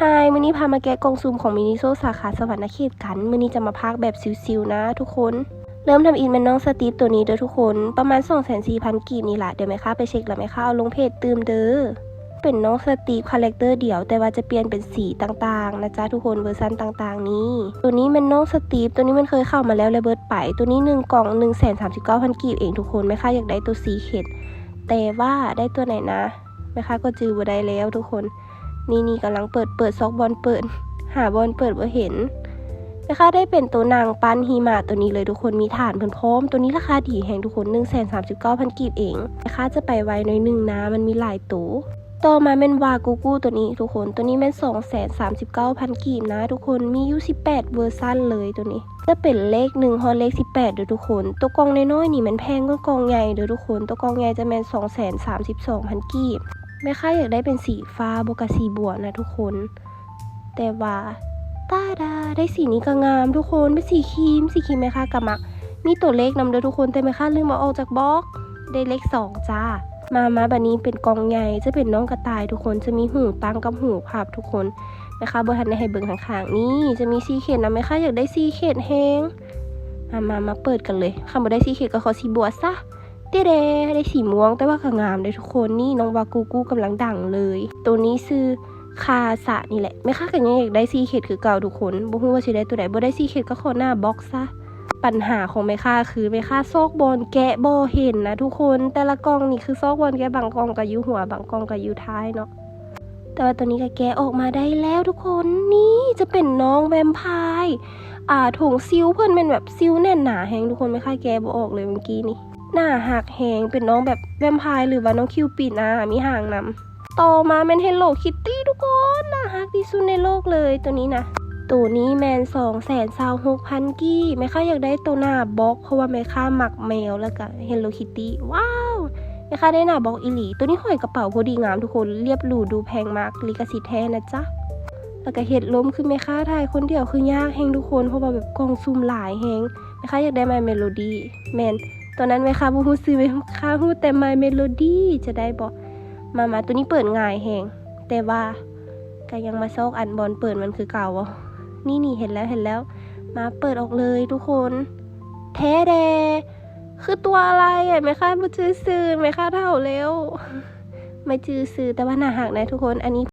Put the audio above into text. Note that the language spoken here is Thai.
มื้อนี้พามาแกะกล่องซุ่มของมินิโซสาขาสวรรณเขตกันมื้อนี้จะมาพากแบบซิวๆนะทุกคนเริ่มทำอินเป็นน้องสตีฟตัวนี้เด้อทุกคนประมาณ 240,000 กีบนี่แหละเดี๋ยวแม่ค้าไปเช็คแล้วแม่ค้าเอาลงเพจตืมเด้อเป็นน้องสตีฟคาแรคเตอร์เดี่ยวแต่ว่าจะเปลี่ยนเป็นสีต่างๆนะจ๊ะทุกคนเวอร์ชันต่างๆนี้ตัวนี้มันน้องสตีฟตัวนี้มันเคยเข้ามาแล้วเลยเบิดไปตัวนี้1กล่อง 139,000 กีบเองทุกคนแม่ค้าอยากได้ตัวสีเข็ดแต่ว่าได้ตัวไหนนะแม่ค้าก็จื้อบ่ได้แล้วทุกคนนี่กำลังเปิดซอกบอลเปิดหาบอลเปิดบ่เห็นนะคะได้เป็นตัวนางปั้นหิมะตัวนี้เลยทุกคนมีฐานเพิ่นพร้อมตัวนี้ราคาดีแฮงทุกคน 139,000 กีบเองนะคะจะไปไวหน่อยนึงนะมันมีหลายตัวต่อมาเป็นวากูกูตัวนี้ทุกคนตัวนี้เป็น 239,000 กีบนะทุกคนมีอยู่18เวอร์ซันเลยตัวนี้จะเป็นเลข1ฮอดเลข18เด้อทุกคนตัวกล่องน้อยๆนี่มันแพงกว่ากล่องใหญ่เด้อทุกคนตัวกล่องใหญ่จะแม่น 232,000 กีบแม่ค้าอยากได้เป็นสีฟ้าบวกกับสีบัวนะทุกคนแต่ว่าตาดาได้สีนี้ก็งามทุกคนเป็นสีครีมแม่ค้ากับมักมีตัวเลขนำเด้อทุกคนแต่แม่ค้าลืมเอาออกจากบล็อกได้เลข2จ้ามาบัดนี้เป็นกล่องใหญ่จะเป็นน้องกระต่ายทุกคนจะมีหูตั้งกับหูพับทุกคนแม่ค้าบ่ทันได้ให้เบิ่งข้างๆนี่จะมีสีเข็ดนะแม่ค้าอยากได้สีเข็ดแฮงมาเปิดกันเลยค่ะบ่ได้สีเข็ดก็ขอสีบัวซะเด้ได้สีม่วงแต่ว่าก็งามเลยทุกคนนี่น้องวากูกูกำลังดังเลยตัวนี้ชื่อคาสะนี่แหละแม่ค้าก็ยังอยากได้ซีเข็ดคือเก่าทุกคนบ่ฮู้ว่าสิได้ตัวใดบ่ได้ซีเข็ดก็ขอหน้าบล็อกซะปัญหาของแม่ค้าคือแม่ค้าซอกบอลแกะบ่เห็นนะทุกคนแต่ละกล่องนี่คือซอกบอลแกะบางกล่องก็อยู่หัวบางกล่องก็อยู่ท้ายเนาะแต่ว่าตัวนี้ก็แกะออกมาได้แล้วทุกคนนี่จะเป็นน้องแวมไพร์ถุงซิลเพิ่นเป็นแบบซิลแน่นหนาแฮงทุกคนแม่ค้าแกะบ่ออกเลยเมื่อกี้นี่หน้าหักแหงเป็นน้องแบบแวมไพร์หรือว่าน้องคิวปิดมีหางนำต่อมาเป็นเฮลโลคิตตี้ทุกคนหน้าหักที่สุดในโลกเลยตัวนี้นะตัวนี้แมน226,000 กี้แม่ค้าอยากได้ตัวหน้าบล็อกเพราะว่าแม่ค้าหมักแมวแล้วก็เฮลโลคิตตี้ว้าวแม่ค้าได้หน้าบล็อกอีหลีตัวนี้ห้อยกระเป๋าพอดีงามทุกคนเรียบหรูดูแพงมากลิขสิทธิ์แท้นะจ๊ะแล้วก็เห็ดล้มคือแม่ค้าถ่ายคนเดียวคือยากแฮงทุกคนเพราะว่าแบบกล่องซุ่มหลายแฮงแม่ค้าอยากได้ My Melody แมนตอนนั้นแม่ค้าบ่ฮู้ซื้อแม่ค้าฮู้แต่ My Melody จะได้บ่มาตัวนี้เปิดง่ายแฮงแต่ว่าก็ยังมาซอกอันบอลเปิดมันคือเก่าบ่นี่เห็นแล้วมาเปิดออกเลยทุกคนแท้แดคือตัวอะไรแม่ค้าบ่จื้อซื่อแม่ค้าเฒ่าแล้วไม่จื้อซื่อแต่ว่าน่ารักนะทุกคนอันนี้